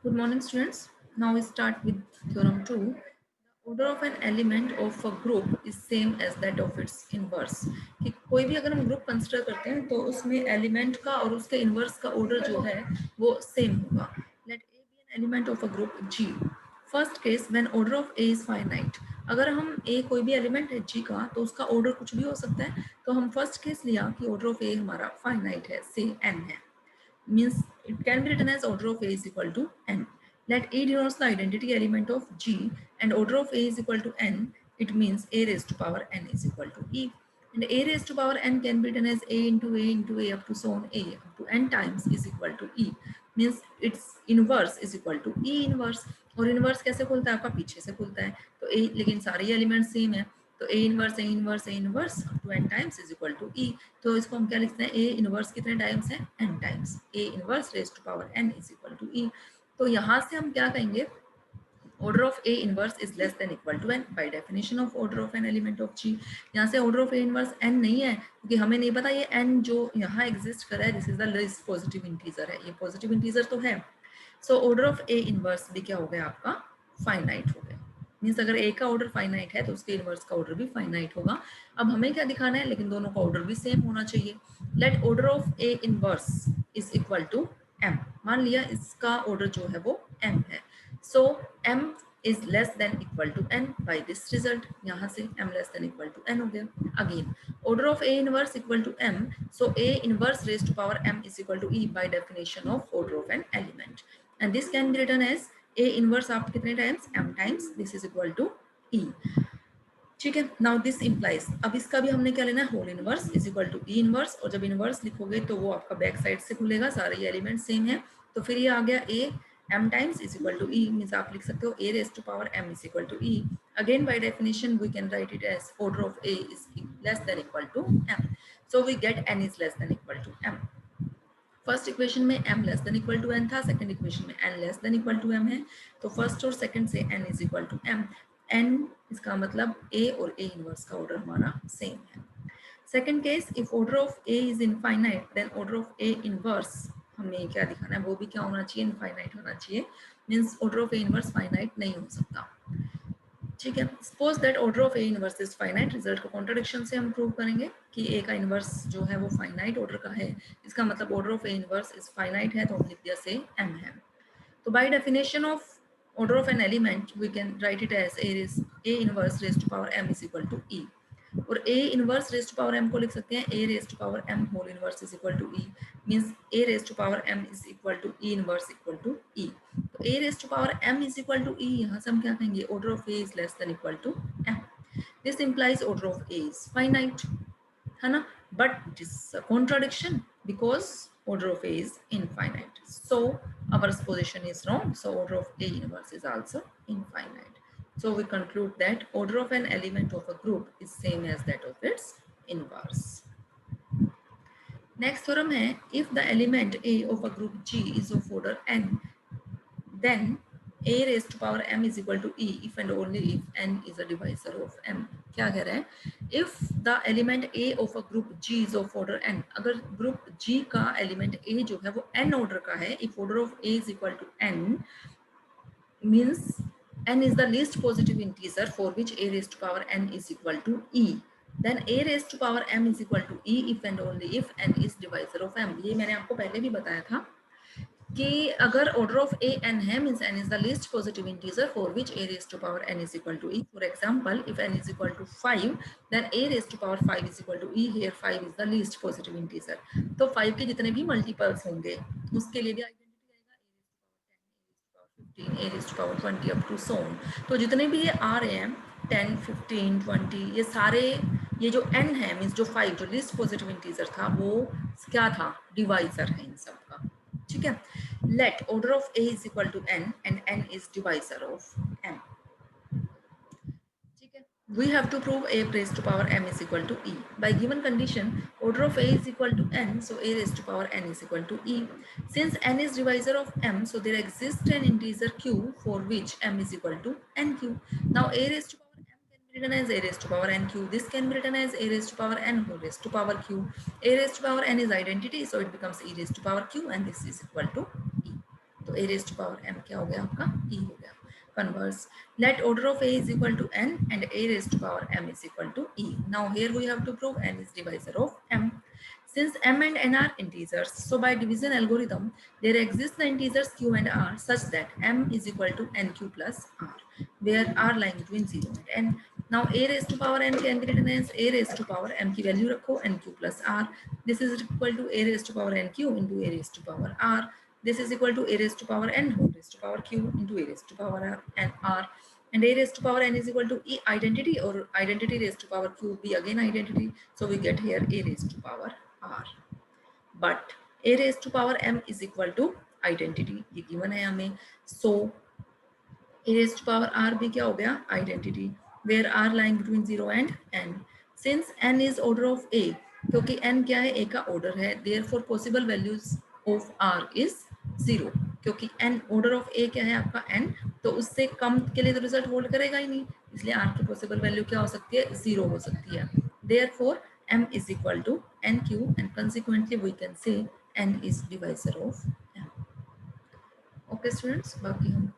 Good morning, students. Now we start with theorem 2. The order of an element of a group is same as that of its inverse. कि कोई भी अगर हम group consider करते हैं तो उसमें एलिमेंट का और उसके इनवर्स का ऑर्डर जो है वो सेम होगा. Let A be an element of a group G. First case when order of A is finite. अगर हम A कोई भी एलिमेंट है G का तो उसका ऑर्डर कुछ भी हो सकता है. तो हम फर्स्ट केस लिया कि ऑर्डर ऑफ A हमारा फाइनाइट है, से n है. Means it can be written as order of A is equal to n. Let A denotes the identity element of G and order of A is equal to n. It means A raised to power n is equal to E. And A raised to power n can be written as A into A up to so on A up to n times is equal to E. Means its inverse is equal to E inverse. और inverse कैसे खुलता है? आपका पीछे से खुलता है. तो A, लेकिन सारे एलिमेंट सेम है. तो A inverse up to n times is equal to E. तो इसको हम क्या लिखते हैं? A इनवर्स कितने टाइम्स है? n times. A inverse raise to power n is equal to E. तो यहाँ से हम क्या कहेंगे? Order of A inverse is less than equal to n by definition of order of an element of G. यहाँ से order of A inverse n नहीं है क्योंकि हमें नहीं पता ये n जो यहाँ एग्जिस्ट कर रहा है this is the least positive integer है. ये पॉजिटिव इंटीजर तो है. So order of A inverse भी क्या हो गया आपका? फाइनाइट हो गया. मीन्स अगर A का ऑर्डर फाइनाइट है तो उसके इनवर्स का ऑर्डर भी फाइनाइट होगा. अब हमें क्या दिखाना है? लेकिन दोनों का ऑर्डर भी सेम होना चाहिए. Let order of A inverse is equal to m. मान लिया इसका ऑर्डर जो है वो m है. So m is less than equal to n by this result. यहाँ से m less than equal to n हो गया. Again, order of A inverse equal to m. So A inverse raised to power m is equal to E by definition of order of an element. And this can be written as A inverse आप कितने times? m times. This is equal to E. ठीक है. Now this implies, अब इसका भी हमने क्या लेना है? Whole inverse is equal to E inverse. और जब इनवर्स लिखोगे तो वो आपका बैक साइड से खुलेगा, सारे एलिमेंट सेम है. तो फिर ये आ गया A m times is equal to E. Means आप लिख सकते हो a raise to power m is equal to E. Again by definition we can write it as order of a is less than equal to m. So we get n is less than equal to m. First equation में m less than equal to n था, second equation में n less than equal to m है. तो first और second से n is equal to m. n इसका मतलब a और a इनवर्स का ऑर्डर हमारा सेम है. Second case, if order of a is infinite then order of a inverse हमें क्या दिखाना है? वो भी क्या होना चाहिए? इनफाइनाइट होना चाहिए. Means order of a inverse finite नहीं हो सकता. ठीक है. Suppose that order of A inverse is finite. Result को कॉन्ट्रडिक्शन से हम प्रूव करेंगे कि ए का इनवर्स जो है वो फाइनाइट ऑर्डर का है. इसका मतलब order of A inverse is finite है, तो हम लिख दिया से एम है. तो by definition of order of an element we can write it as a inverse raised to power m is equal to e. और a inverse raised to power m को लिख सकते हैं a raised to power m whole inverse is equal to e. means a raised to power m is equal to e inverse equal to e. तो a raised to power m is equal to e, यहाँ से हम क्या कहेंगे? order of a is less than equal to m. this implies order of a is finite, है ना? but it is a contradiction because order of a is infinite. So our supposition is wrong. So order of a inverse is also infinite. So we conclude that order of an element of a group is same as that of its inverse. Next theorem है, if the element A of a group G is of order n, then a raised to power m is equal to e if and only if n is a divisor of m. क्या कह रहा है? if the element a of a group g is of order n, अगर group g का element a जो है वो n order का है, if order of a is equal to n means n is the least positive integer for which a raised to power n is equal to e, then a raised to power m is equal to e if and only if n is divisor of m. ये मैंने आपको पहले भी बताया था कि अगर order of A N है means N is the least positive integer for which A raise to power N is equal to E. For example if N is equal to 5 then A raise to power 5 is equal to E. Here 5 is the least positive integer. तो 5 के जितने भी multiples होंगे उसके लिए भी identity आएगा a raise to power 10, a raise to power 20 up to so on. तो जितने भी ये आ रहे हैं 10, 15, 20 ये सारे, ये जो n है मींस जो 5 जो लीस्ट पॉजिटिव इंटीजर था वो क्या था? डिवाइजर है इन सब का. ठीक है. let order of a is equal to n and n is divisor of m. ठीक है. we have to prove a raised to power m is equal to e by given condition order of a is equal to n, so a raised to power n is equal to e. Since n is divisor of m, so there exists an integer q for which m is equal to nq. now a raised to power m can be written as a raised to power nq. this can be written as a raised to power n whole raised to power q. a raised to power n is identity, so it becomes e raised to power q and this is equal to e. तो a raised to power m क्या हो गया आपका e हो गया. Converse, let order of a is equal to n and a raised to power m is equal to e. Now here we have to prove n is divisor of m. Since m and n are integers, so by division algorithm, there exist the integers q and r such that m is equal to nq plus r, where r lying between 0 and n. Now a raised to power n can be written as a raised to power m की value रखो nq plus r. This is equal to a raised to power nq into a raised to power r. This is equal to a raised to power n whole raised to power q into a raised to power r. And a raised to power n is equal to e identity, or identity raised to power q be again identity. So we get here a raised to power r. But a raised to power m is equal to identity, ये given है हमें. So a raised to power r भी क्या हो गया identity, where r lying between 0 and n. Since n is order of a, क्योंकि n क्या है a का order है, therefore possible values of r is 0. क्योंकि n order of a क्या है आपका n, तो उससे कम के लिए तो रिजल्ट होल्ड करेगा ही नहीं, इसलिए r की पॉसिबल वैल्यू क्या हो सकती है 0 हो सकती है. Therefore m is equal to nq and consequently we can say n is divisor of m. Okay students, बाकी हम